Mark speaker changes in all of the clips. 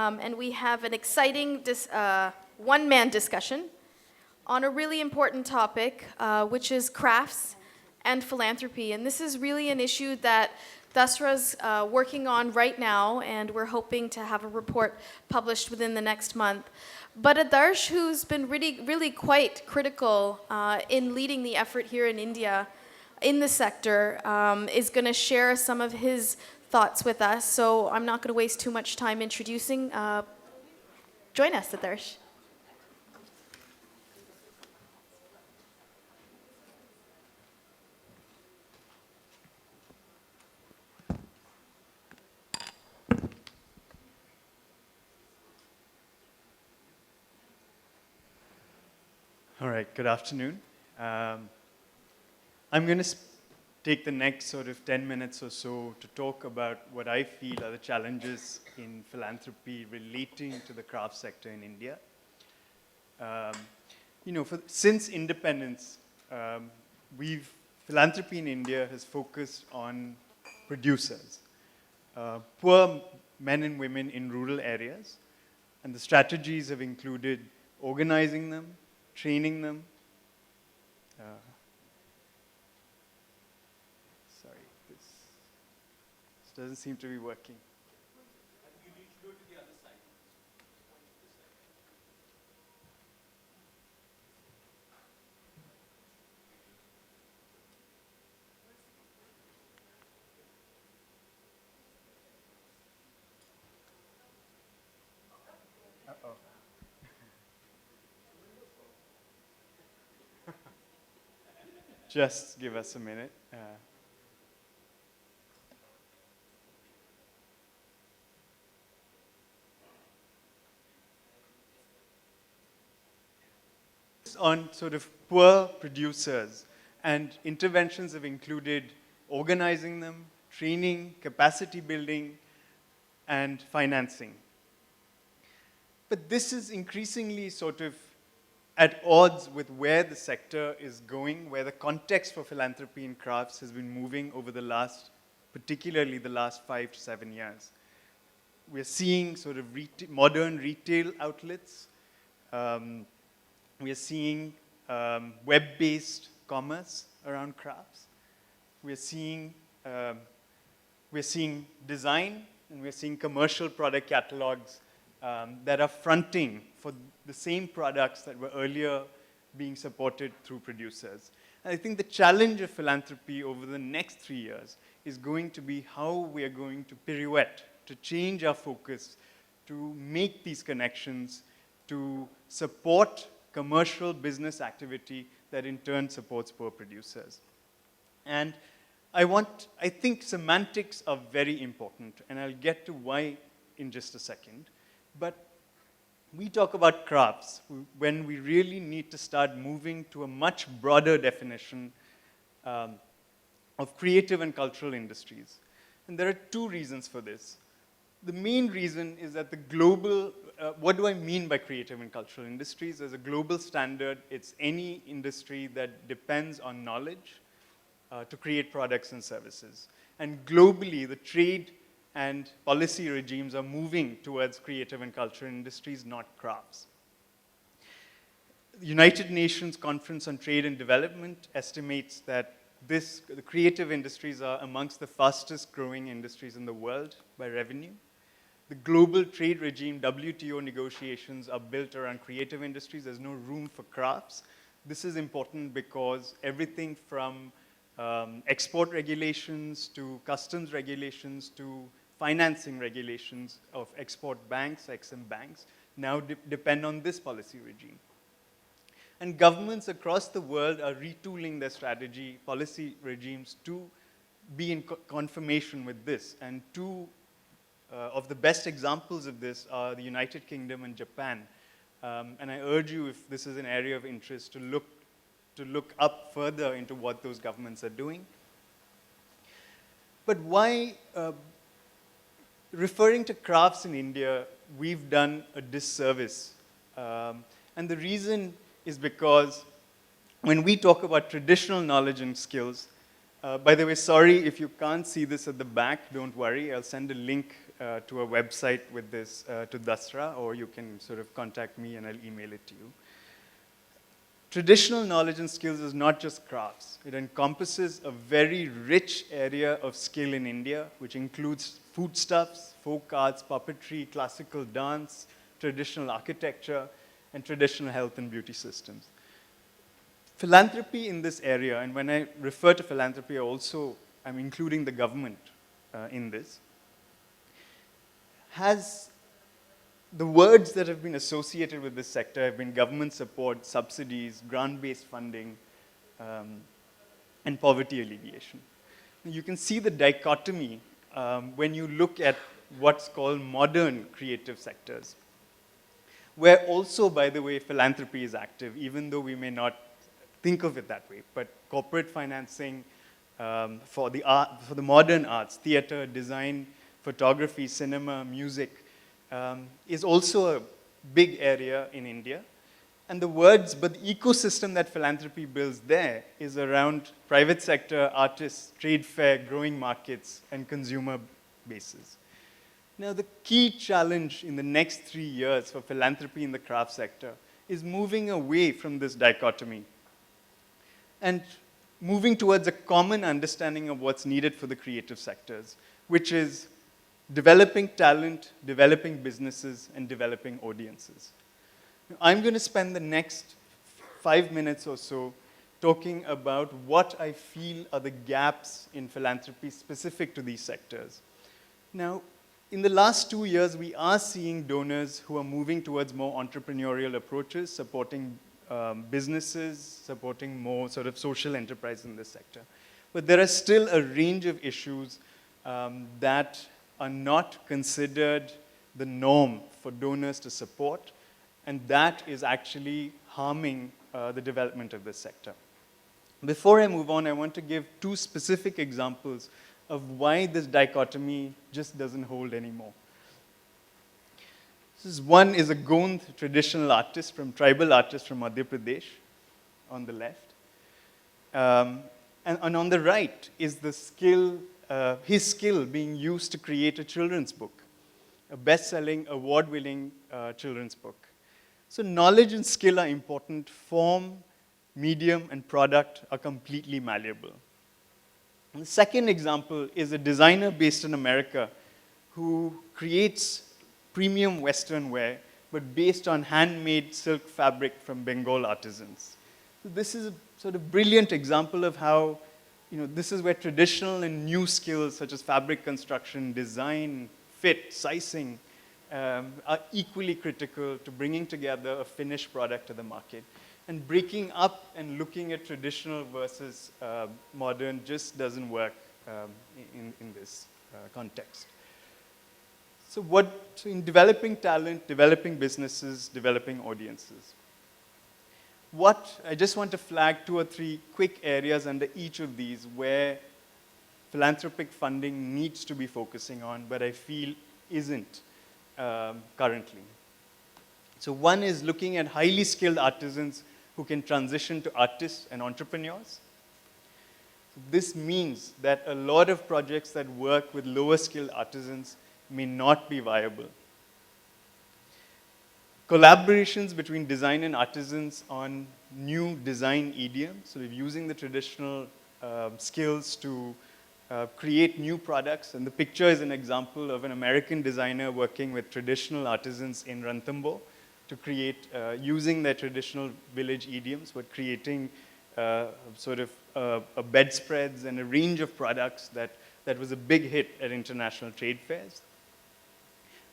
Speaker 1: and we have an exciting one-man discussion on a really important topic, which is crafts and philanthropy. And this is really an issue that Dasra's working on right now, and we're hoping to have a report published within the next month. But Adarsh, who's been really quite critical in leading the effort here in India in the sector, is going to share some of his thoughts with us. So I'm not going to waste too much time introducing. Join us, Adarsh.
Speaker 2: All right, good afternoon. I'm going to take the next sort of 10 minutes or so to talk about what I feel are the challenges in philanthropy relating to the craft sector in India. Since independence, philanthropy in India has focused on producers, poor men and women in rural areas, and the strategies have included organizing them, training them. Sorry, this doesn't seem to be working.
Speaker 3: You need to go to the other side.
Speaker 2: Uh-oh. Just give us a minute. On sort of poor producers, and interventions have included organizing them, training, capacity building, and financing. But this is increasingly sort of at odds with where the sector is going, where the context for philanthropy in crafts has been moving over particularly the last 5 to 7 years. We're seeing sort of modern retail outlets. We're seeing web-based commerce around crafts. We're seeing design, and we're seeing commercial product catalogs that are fronting for the same products that were earlier being supported through producers. And I think the challenge of philanthropy over the next 3 years is going to be how we are going to pirouette, to change our focus, to make these connections, to support commercial business activity that in turn supports poor producers. And I think semantics are very important, and I'll get to why in just a second. But we talk about crafts when we really need to start moving to a much broader definition of creative and cultural industries. And there are 2 reasons for this. The main reason is that the global, what do I mean by creative and cultural industries? As a global standard, it's any industry that depends on knowledge to create products and services. And globally, the trade and policy regimes are moving towards creative and cultural industries, not crafts. The United Nations Conference on Trade and Development estimates that the creative industries are amongst the fastest growing industries in the world by revenue. The global trade regime, WTO negotiations, are built around creative industries. There's no room for crafts. This is important because everything from export regulations to customs regulations to financing regulations of export banks, Exim banks, now depend on this policy regime. And governments across the world are retooling their policy regimes to be in confirmation with this. And 2 of the best examples of this are the United Kingdom and Japan. And I urge you, if this is an area of interest, to look up further into what those governments are doing. But why, referring to crafts in India, we've done a disservice. And the reason is because when we talk about traditional knowledge and skills, by the way, sorry if you can't see this at the back, don't worry, I'll send a link to a website with this, to Dasra, or you can sort of contact me and I'll email it to you. Traditional knowledge and skills is not just crafts. It encompasses a very rich area of skill in India, which includes foodstuffs, folk arts, puppetry, classical dance, traditional architecture, and traditional health and beauty systems. Philanthropy in this area, and when I refer to philanthropy, I'm including the government in this, has the words that have been associated with this sector have been government support, subsidies, grant-based funding, and poverty alleviation. You can see the dichotomy when you look at what's called modern creative sectors, where also, by the way, philanthropy is active, even though we may not think of it that way. But corporate financing for the modern arts, theater, design, photography, cinema, music, is also a big area in India. And the ecosystem that philanthropy builds there is around private sector, artists, trade fair, growing markets, and consumer bases. Now, the key challenge in the next 3 years for philanthropy in the craft sector is moving away from this dichotomy and moving towards a common understanding of what's needed for the creative sectors, which is developing talent, developing businesses, and developing audiences. I'm going to spend the next 5 minutes or so talking about what I feel are the gaps in philanthropy specific to these sectors. Now, in the last 2 years, we are seeing donors who are moving towards more entrepreneurial approaches, supporting businesses, supporting more sort of social enterprise in this sector. But there are still a range of issues that are not considered the norm for donors to support, and that is actually harming the development of this sector. Before I move on, I want to give 2 specific examples of why this dichotomy just doesn't hold anymore. One is a Gond traditional artist, tribal artist from Madhya Pradesh, on the left. And on the right is his skill being used to create a children's book, a best-selling, award-winning children's book. So knowledge and skill are important. Form, medium, and product are completely malleable. And the second example is a designer based in America who creates premium Western wear, but based on handmade silk fabric from Bengal artisans. So this is a sort of brilliant example of how, this is where traditional and new skills such as fabric construction, design, fit, sizing are equally critical to bringing together a finished product to the market. And breaking up and looking at traditional versus modern just doesn't work in this context. So in developing talent, developing businesses, developing audiences, I just want to flag 2 or 3 quick areas under each of these where philanthropic funding needs to be focusing on, but I feel isn't currently. So one is looking at highly skilled artisans who can transition to artists and entrepreneurs. This means that a lot of projects that work with lower skilled artisans may not be viable. Collaborations between design and artisans on new design idioms, sort of using the traditional skills to create new products. And the picture is an example of an American designer working with traditional artisans in Ranthambore to create, using their traditional village idioms, but creating sort of a bedspreads and a range of products that was a big hit at international trade fairs.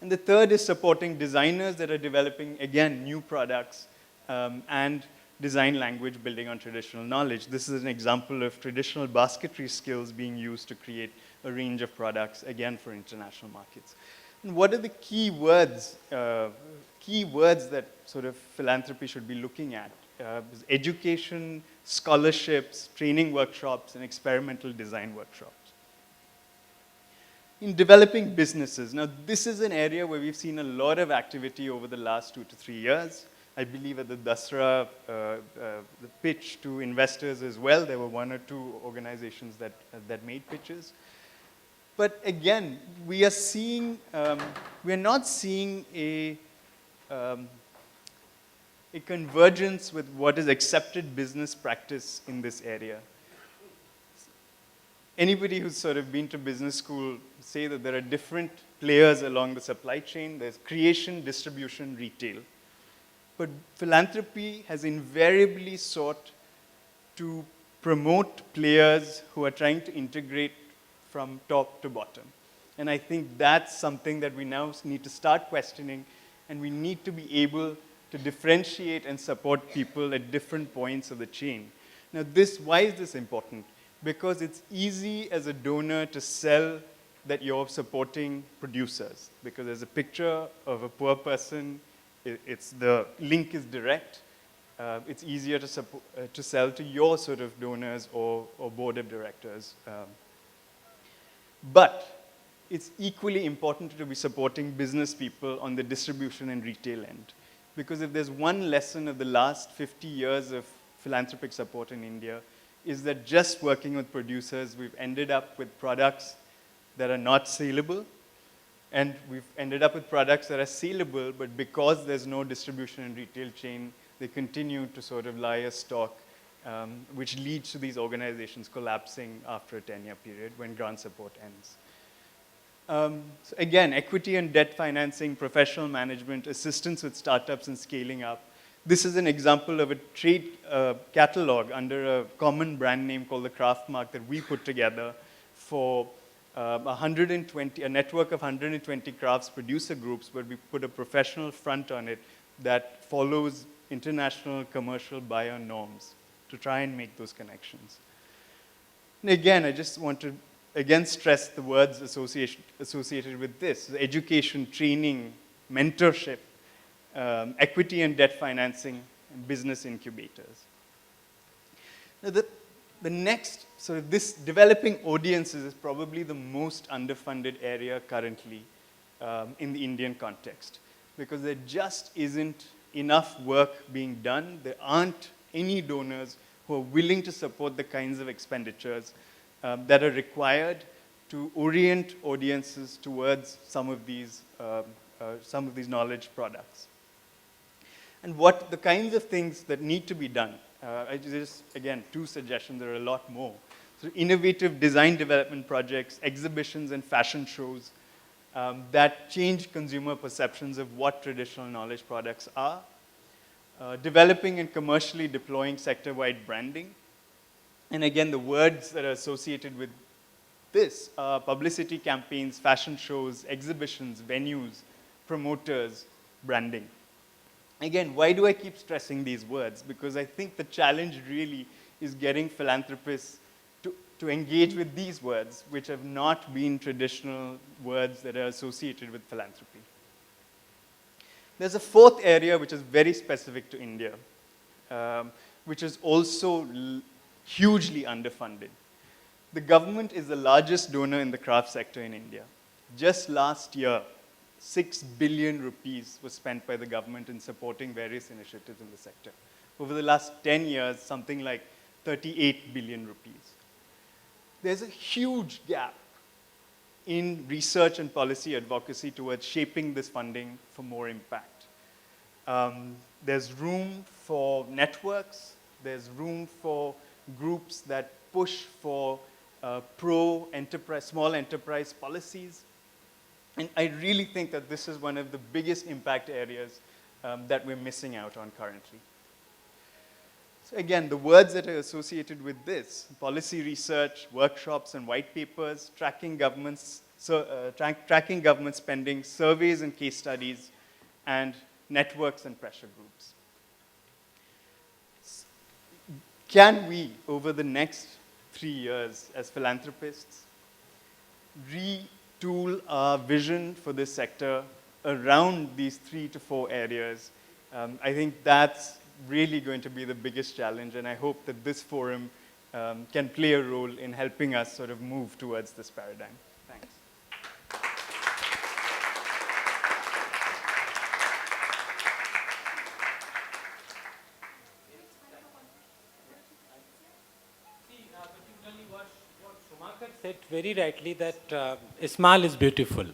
Speaker 2: And the third is supporting designers that are developing, again, new products and design language building on traditional knowledge. This is an example of traditional basketry skills being used to create a range of products, again, for international markets. And what are the key words that sort of philanthropy should be looking at? Is education, scholarships, training workshops, and experimental design workshops. In developing businesses, now this is an area where we've seen a lot of activity over the last 2 to 3 years. I believe at the Dasra, the pitch to investors as well, there were 1 or 2 organizations that made pitches. But again, we are seeing, we are not seeing a convergence with what is accepted business practice in this area. Anybody who's sort of been to business school say that there are different players along the supply chain. There's creation, distribution, retail. But philanthropy has invariably sought to promote players who are trying to integrate from top to bottom. And I think that's something that we now need to start questioning, and we need to be able to differentiate and support people at different points of the chain. Now why is this important? Because it's easy as a donor to sell that you're supporting producers, because there's a picture of a poor person, the link is direct, it's easier to sell to your sort of donors or board of directors. But it's equally important to be supporting business people on the distribution and retail end. Because if there's one lesson of the last 50 years of philanthropic support in India, is that just working with producers, we've ended up with products that are not saleable, and we've ended up with products that are saleable, but because there's no distribution and retail chain, they continue to sort of lie as stock, which leads to these organizations collapsing after a 10-year period when grant support ends. So again, equity and debt financing, professional management, assistance with startups and scaling up. This is an example of a trade catalog under a common brand name called the Craft Mark that we put together for a network of 120 crafts producer groups, where we put a professional front on it that follows international commercial buyer norms to try and make those connections. And again, I just want to stress the words associated with this: education, training, mentorship, equity and debt financing, and business incubators. Now, the next, this developing audiences is probably the most underfunded area currently in the Indian context, because there just isn't enough work being done. There aren't any donors who are willing to support the kinds of expenditures that are required to orient audiences towards some of these knowledge products. And what the kinds of things that need to be done, again, 2 suggestions, there are a lot more. So innovative design development projects, exhibitions and fashion shows that change consumer perceptions of what traditional knowledge products are. Developing and commercially deploying sector-wide branding. And again, the words that are associated with this are publicity campaigns, fashion shows, exhibitions, venues, promoters, branding. Again, why do I keep stressing these words? Because I think the challenge really is getting philanthropists to engage with these words, which have not been traditional words that are associated with philanthropy. There's a 4th area which is very specific to India, which is also hugely underfunded. The government is the largest donor in the craft sector in India. Just last year, 6 billion rupees was spent by the government in supporting various initiatives in the sector. Over the last 10 years, something like 38 billion rupees. There's a huge gap in research and policy advocacy towards shaping this funding for more impact. There's room for networks, there's room for groups that push for pro-enterprise, small enterprise policies. And I really think that this is one of the biggest impact areas that we're missing out on currently. So again, the words that are associated with this: policy research, workshops and white papers, tracking government spending, surveys and case studies, and networks and pressure groups. Can we, over the next 3 years as philanthropists, retool our vision for this sector around these 3 to 4 areas? I think that's really going to be the biggest challenge, and I hope that this forum can play a role in helping us sort of move towards this paradigm. Thanks.
Speaker 3: See, particularly what Shumakar
Speaker 4: said very rightly that small is beautiful.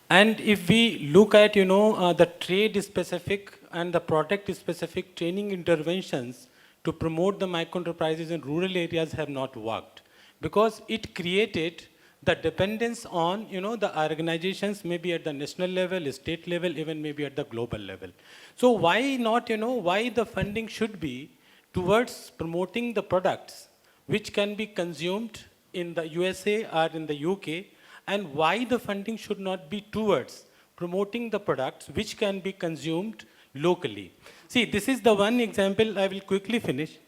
Speaker 4: And if we look at, the trade-specific and the product-specific training interventions to promote the micro enterprises in rural areas have not worked because it created the dependence on, the organizations maybe at the national level, state level, even maybe at the global level. So why not, why the funding should be towards promoting the products which can be consumed in the USA or in the UK, and why the funding should not be towards promoting the products which can be consumed locally. See, this is the one example I will quickly finish.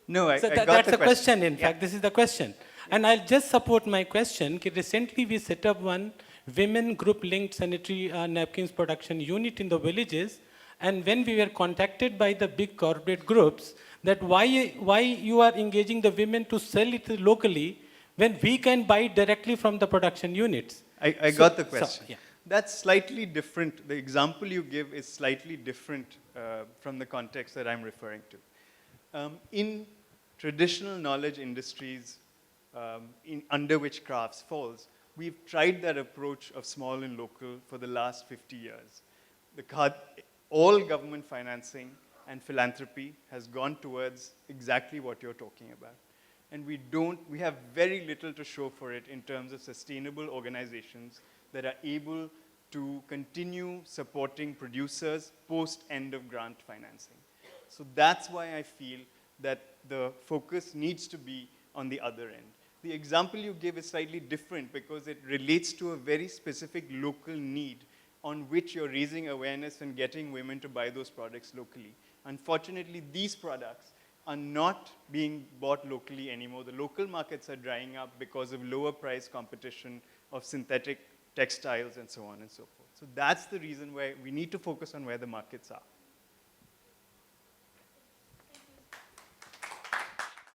Speaker 2: No, I
Speaker 4: So
Speaker 2: got
Speaker 4: that's
Speaker 2: the
Speaker 4: the question, in
Speaker 2: Yeah.
Speaker 4: fact, this is the question. And I'll just support my question. Recently, we set up one women group linked sanitary napkins production unit in the villages. And when we were contacted by the big corporate groups, that why you are engaging the women to sell it locally when we can buy it directly from the production units.
Speaker 2: I got the question.
Speaker 4: yeah.
Speaker 2: That's slightly different. The example you give is slightly different from the context that I'm referring to. In traditional knowledge industries under which crafts falls, we've tried that approach of small and local for the last 50 years. All government financing and philanthropy has gone towards exactly what you're talking about. And we have very little to show for it in terms of sustainable organizations that are able to continue supporting producers post end of grant financing. So that's why I feel that the focus needs to be on the other end. The example you give is slightly different because it relates to a very specific local need on which you're raising awareness and getting women to buy those products locally. Unfortunately, these products are not being bought locally anymore. The local markets are drying up because of lower price competition of synthetic textiles and so on and so forth. So that's the reason why we need to focus on where the markets are.